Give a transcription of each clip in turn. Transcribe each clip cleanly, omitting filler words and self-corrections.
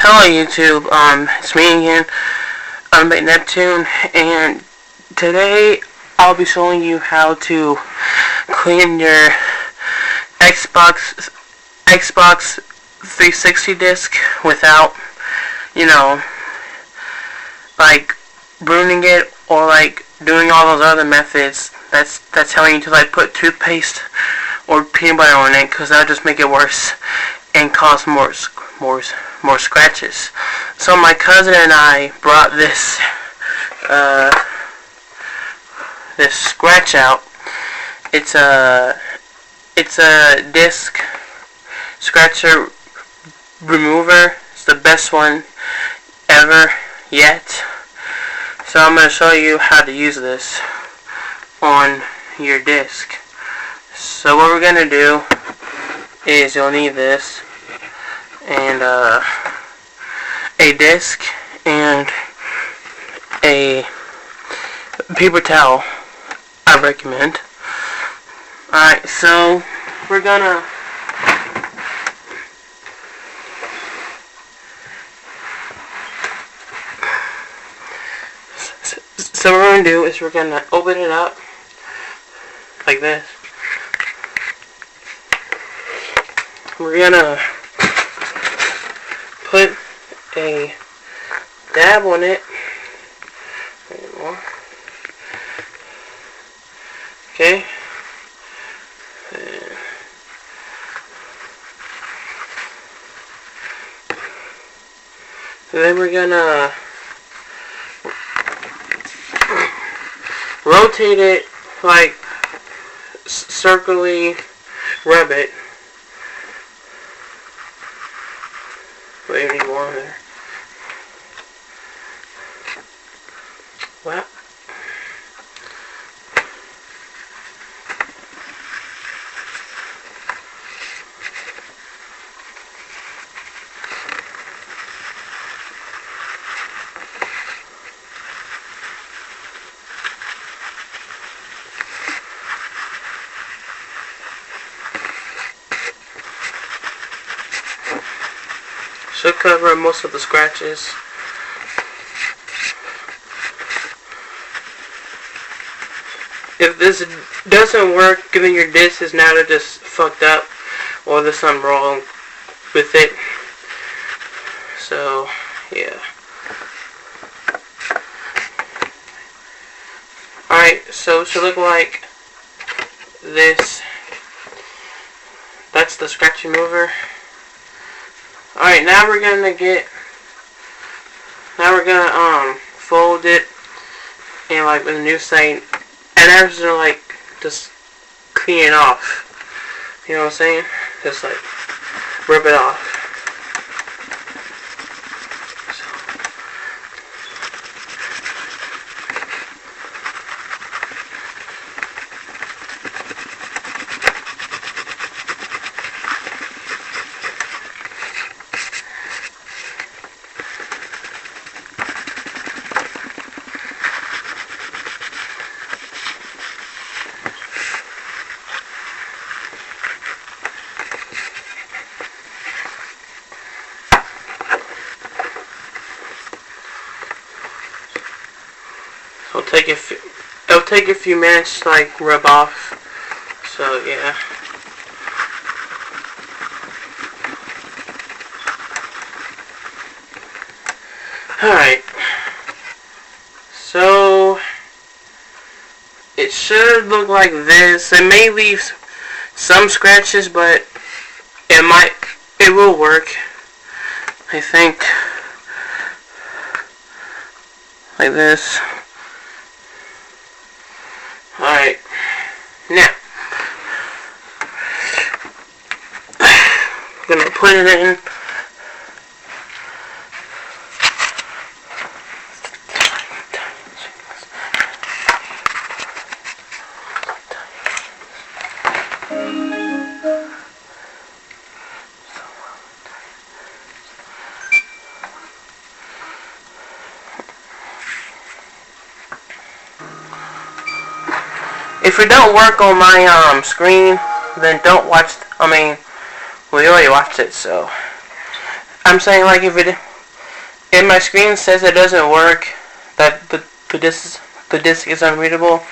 Hello YouTube, it's me again, I'm Neptune, and today I'll be showing you how to clean your Xbox 360 disc without, like ruining it or like doing all those other methods that's telling you to like put toothpaste or peanut butter on it, because that'll just make it worse and cause more scratches. So my cousin and I brought this this scratch out. It's a disc scratcher remover. It's the best one ever yet. So I'm going to show you how to use this on your disc. So what we're going to do is you'll need this and a disc and a paper towel, I recommend. Alright, so we're gonna do is we're gonna open it up like this. We're gonna put a dab on it. Okay. And then we're gonna rotate it, like circly rub it. Wait, any more there? What? Should cover most of the scratches. If this doesn't work, given your disc is now just fucked up, or there's something wrong with it. So, yeah. Alright, so it should look like this. That's the scratch remover. Alright, now we're gonna fold it and like with a new side, and I'm just gonna like just clean it off. You know what I'm saying? Just like rub it off. It'll take a few minutes to like rub off. So yeah. Alright. So it should look like this. It may leave some scratches, but it will work, I think. Like this. Alright, now I'm gonna put it in. If it don't work on my screen, then don't watch. We already watched it, so I'm saying like if it and my screen says it doesn't work, that the disc is unreadable,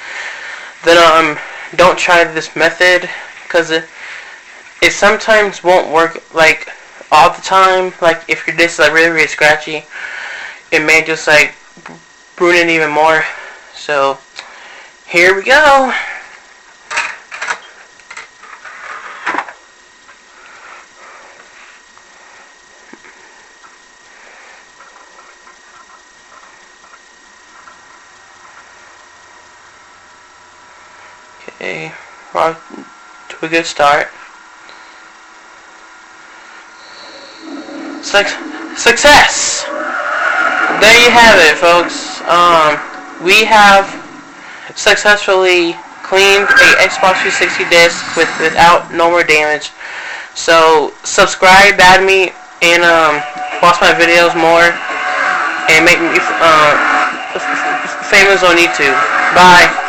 then don't try this method, because it sometimes won't work like all the time. Like if your disc is like really scratchy, it may just like ruin it even more. So here we go. Okay, we're off to a good start. Success! There you have it, folks. We have successfully cleaned a Xbox 360 disc without no more damage. So subscribe, add me, and watch my videos more, and make me famous on YouTube. Bye.